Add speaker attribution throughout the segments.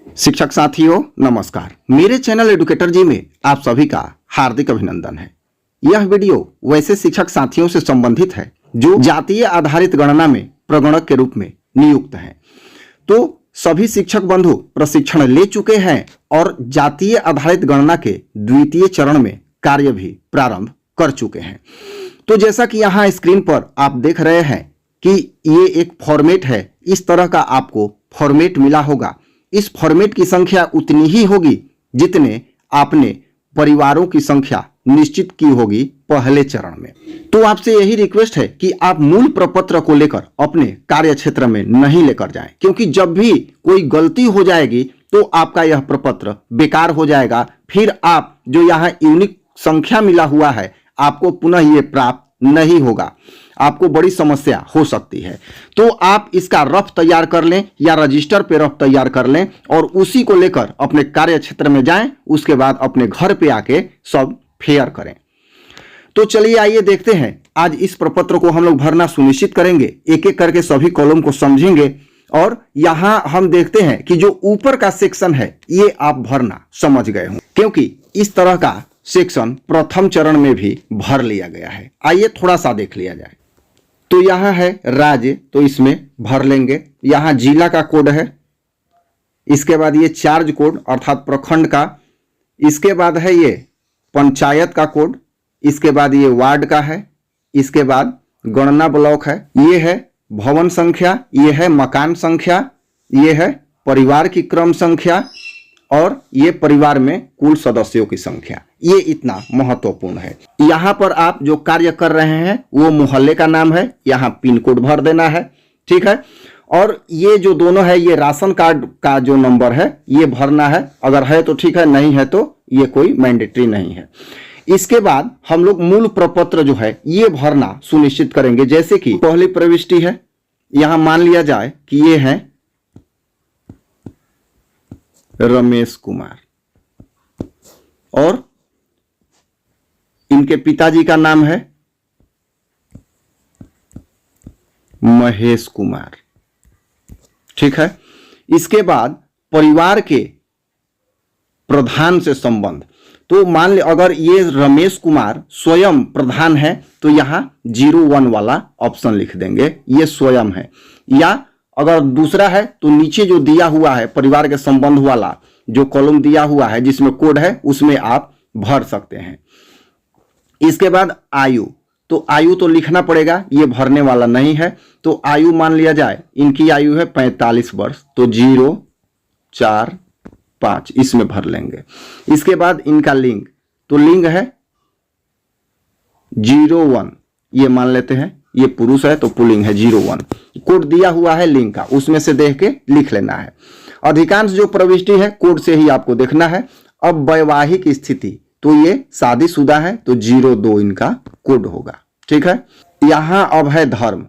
Speaker 1: शिक्षक साथियों नमस्कार। मेरे चैनल एडुकेटर जी में आप सभी का हार्दिक अभिनंदन है। यह वीडियो वैसे शिक्षक साथियों से संबंधित है जो जातीय आधारित गणना में प्रगणक के रूप में नियुक्त हैं। तो सभी शिक्षक बंधु प्रशिक्षण ले चुके हैं और जातीय आधारित गणना के द्वितीय चरण में कार्य भी प्रारंभ कर चुके हैं। तो जैसा कि यहाँ स्क्रीन पर आप देख रहे हैं कि ये एक फॉर्मेट है, इस तरह का आपको फॉर्मेट मिला होगा। इस फॉर्मेट की संख्या उतनी ही होगी जितने आपने परिवारों की संख्या निश्चित की होगी पहले चरण में। तो आपसे यही रिक्वेस्ट है कि आप मूल प्रपत्र को लेकर अपने कार्य क्षेत्र में नहीं लेकर जाएं, क्योंकि जब भी कोई गलती हो जाएगी तो आपका यह प्रपत्र बेकार हो जाएगा। फिर आप जो यहाँ यूनिक संख्या मिला हुआ है आपको पुनः ये प्राप्त नहीं होगा, आपको बड़ी समस्या हो सकती है। तो आप इसका रफ तैयार कर लें या रजिस्टर पे रफ तैयार कर लें और उसी को लेकर अपने कार्य क्षेत्र में जाएं, उसके बाद अपने घर पे आके सब फेयर करें। तो चलिए आइए देखते हैं, आज इस प्रपत्र को हम लोग भरना सुनिश्चित करेंगे, एक एक करके सभी कॉलम को समझेंगे और यहां हम देखते हैं कि जो ऊपर का सेक्शन है ये आप भरना समझ गए हों, क्योंकि इस तरह का सेक्शन प्रथम चरण में भी भर लिया गया है। आइए थोड़ा सा देख लिया जाए। तो यहाँ है राज्य, तो इसमें भर लेंगे। यहाँ जिला का कोड है, इसके बाद ये चार्ज कोड अर्थात प्रखंड का, इसके बाद है ये पंचायत का कोड, इसके बाद ये वार्ड का है, इसके बाद गणना ब्लॉक है, ये है भवन संख्या, ये है मकान संख्या, ये है परिवार की क्रम संख्या और ये परिवार में कुल सदस्यों की संख्या। ये इतना महत्वपूर्ण है। यहाँ पर आप जो कार्य कर रहे हैं वो मोहल्ले का नाम है, यहाँ पिन कोड भर देना है, ठीक है। और ये जो दोनों है ये राशन कार्ड का जो नंबर है ये भरना है, अगर है तो ठीक है, नहीं है तो ये कोई मैंडेटरी नहीं है। इसके बाद हम लोग मूल प्रपत्र जो है ये भरना सुनिश्चित करेंगे। जैसे कि पहली प्रविष्टि है, यहाँ मान लिया जाए कि ये है रमेश कुमार और इनके पिताजी का नाम है महेश कुमार, ठीक है। इसके बाद परिवार के प्रधान से संबंध, तो मान ले अगर ये रमेश कुमार स्वयं प्रधान है तो यहां 01 वाला ऑप्शन लिख देंगे, ये स्वयं है। या अगर दूसरा है तो नीचे जो दिया हुआ है परिवार के संबंध वाला जो कॉलम दिया हुआ है जिसमें कोड है उसमें आप भर सकते हैं। इसके बाद आयु, तो आयु तो लिखना पड़ेगा, ये भरने वाला नहीं है। तो आयु मान लिया जाए इनकी आयु है 45 वर्ष, तो 0 4 5 इसमें भर लेंगे। इसके बाद इनका लिंग, तो लिंग है 01, ये मान लेते हैं, ये पुरुष है तो पुल्लिंग है 01। कोड दिया हुआ है लिंग का, उसमें से देख के लिख लेना है। अधिकांश जो प्रविष्टि है कोड से ही आपको देखना है। अब वैवाहिक स्थिति, तो ये शादीशुदा है तो 02 इनका कोड होगा, ठीक है। यहां अब है धर्म,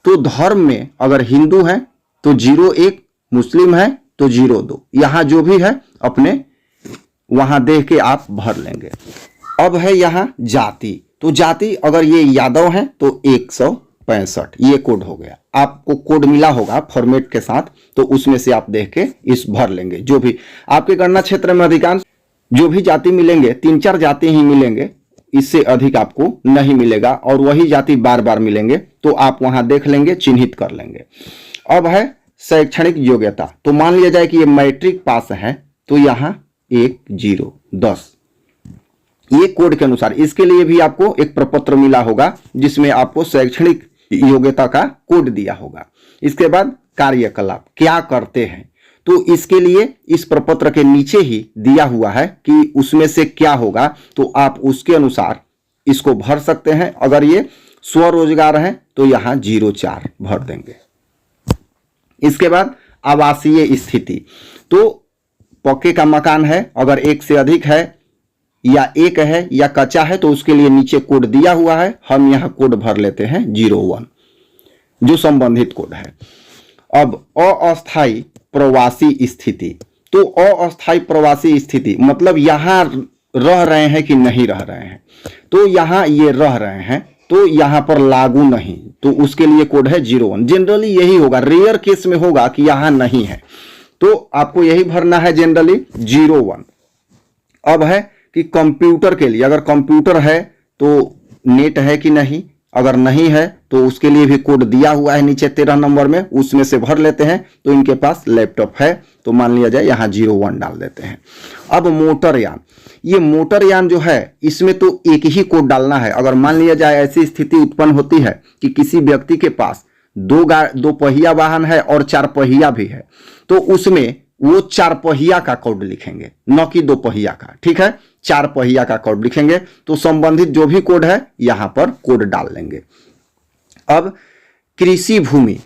Speaker 1: तो धर्म में अगर हिंदू है तो 01, मुस्लिम है तो 02, यहां जो भी है अपने वहां देख के आप भर लेंगे। अब है यहां जाति, तो जाति अगर ये यादव है तो 165, ये कोड हो गया। आपको कोड मिला होगा फॉर्मेट के साथ, तो उसमें से आप देख के इस भर लेंगे। जो भी आपके गणना क्षेत्र में अधिकांश जो भी जाति मिलेंगे 3-4 जाति ही मिलेंगे, इससे अधिक आपको नहीं मिलेगा, और वही जाति बार बार मिलेंगे तो आप वहां देख लेंगे, चिन्हित कर लेंगे। अब है शैक्षणिक योग्यता, तो मान लिया जाए कि ये मैट्रिक पास है तो यहाँ 1 0 10, ये कोड के अनुसार। इसके लिए भी आपको एक प्रपत्र मिला होगा जिसमें आपको शैक्षणिक योग्यता का कोड दिया होगा। इसके बाद कार्यकलाप क्या करते हैं, तो इसके लिए इस प्रपत्र के नीचे ही दिया हुआ है कि उसमें से क्या होगा, तो आप उसके अनुसार इसको भर सकते हैं। अगर ये स्वरोजगार है तो यहां 04 भर देंगे। इसके बाद आवासीय स्थिति, तो पक्के का मकान है, अगर एक से अधिक है या एक है या कच्चा है तो उसके लिए नीचे कोड दिया हुआ है, हम यहां कोड भर लेते हैं 01 जो संबंधित कोड है। अब अस्थायी प्रवासी स्थिति, तो अस्थायी प्रवासी स्थिति मतलब यहां रह रहे हैं कि नहीं रह रहे हैं, तो यहां ये रह रहे हैं तो यहां पर लागू नहीं, तो उसके लिए कोड है 01। जनरली यही होगा, रेयर केस में होगा कि यहां नहीं है तो आपको यही भरना है जनरली 01। अब है कि कंप्यूटर के लिए, अगर कंप्यूटर है तो नेट है कि नहीं, अगर नहीं है तो उसके लिए भी कोड दिया हुआ है नीचे 13 नंबर में, उसमें से भर लेते हैं। तो इनके पास लैपटॉप है तो मान लिया जाए यहाँ 01 डाल देते हैं। अब मोटरयान, ये मोटरयान जो है इसमें तो एक ही कोड डालना है। अगर मान लिया जाए ऐसी स्थिति उत्पन्न होती है कि किसी व्यक्ति के पास दो पहिया वाहन है और 4 पहिया भी है, तो उसमें वो 4 पहिया का कोड लिखेंगे, न कि 2 पहिया का। ठीक है, 4 पहिया का कोड लिखेंगे। तो संबंधित जो भी कोड है यहां पर कोड डाल लेंगे। अब कृषि भूमि,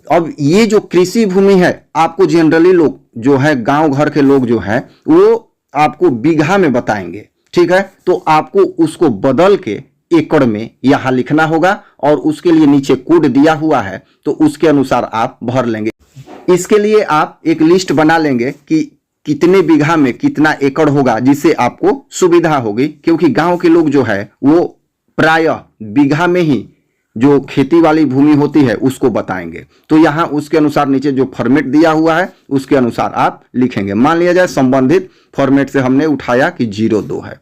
Speaker 1: अब ये जो कृषि भूमि है आपको जनरली लोग जो है गांव घर के लोग जो है वो आपको बीघा में बताएंगे। ठीक है, तो आपको उसको बदल के एकड़ में यहां लिखना होगा और उसके लिए नीचे कोड दिया हुआ है तो उसके अनुसार आप भर लेंगे। इसके लिए आप एक लिस्ट बना लेंगे कि कितने बीघा में कितना एकड़ होगा, जिससे आपको सुविधा होगी, क्योंकि गांव के लोग जो है वो प्रायः बीघा में ही जो खेती वाली भूमि होती है उसको बताएंगे। तो यहां उसके अनुसार नीचे जो फॉर्मेट दिया हुआ है उसके अनुसार आप लिखेंगे। मान लिया जाए संबंधित फॉर्मेट से हमने उठाया कि 02 है।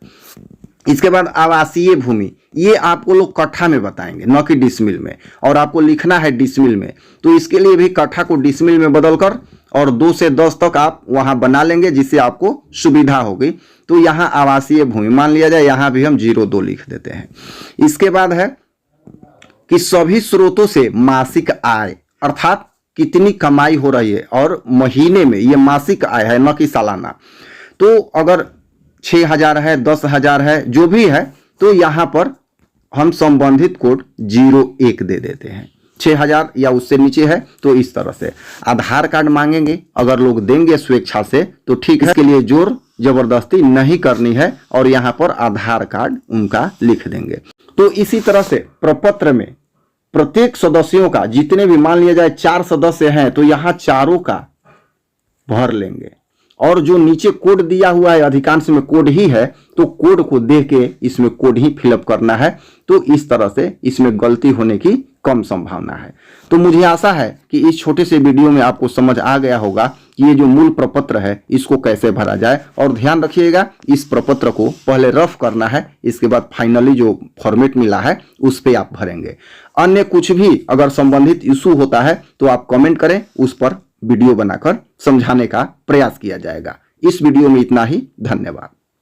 Speaker 1: इसके बाद आवासीय भूमि, ये आपको लोग कट्ठा में बताएंगे न कि डिसमिल में, और आपको लिखना है डिसमिल में। तो इसके लिए भी कट्ठा को डिसमिल में बदलकर और 2 से 10 तक आप वहां बना लेंगे, जिससे आपको सुविधा होगी। तो यहां आवासीय भूमि मान लिया जाए, यहां भी हम 02 लिख देते हैं। इसके बाद है कि सभी स्रोतों से मासिक आय, अर्थात कितनी कमाई हो रही है और महीने में, ये मासिक आय है न कि सालाना। तो अगर 6000 है, 10,000 है, जो भी है, तो यहां पर हम संबंधित कोड 01 दे देते हैं। 6000 या उससे नीचे है तो इस तरह से। आधार कार्ड मांगेंगे, अगर लोग देंगे स्वेच्छा से तो ठीक है, इसके लिए जोर जबरदस्ती नहीं करनी है और यहां पर आधार कार्ड उनका लिख देंगे। तो इसी तरह से प्रपत्र में प्रत्येक सदस्यों का, जितने भी मान लिया जाए 4 सदस्य हैं तो यहां चारों का भर लेंगे। और जो नीचे कोड दिया हुआ है अधिकांश में कोड ही है, तो कोड को देख के इसमें कोड ही फिलअप करना है। तो इस तरह से इसमें गलती होने की कम संभावना है। तो मुझे आशा है कि इस छोटे से वीडियो में आपको समझ आ गया होगा कि ये जो मूल प्रपत्र है इसको कैसे भरा जाए। और ध्यान रखिएगा, इस प्रपत्र को पहले रफ करना है, इसके बाद फाइनली जो फॉर्मेट मिला है उस पर आप भरेंगे। अन्य कुछ भी अगर संबंधित इशू होता है तो आप कमेंट करें, उस पर वीडियो बनाकर समझाने का प्रयास किया जाएगा। इस वीडियो में इतना ही, धन्यवाद।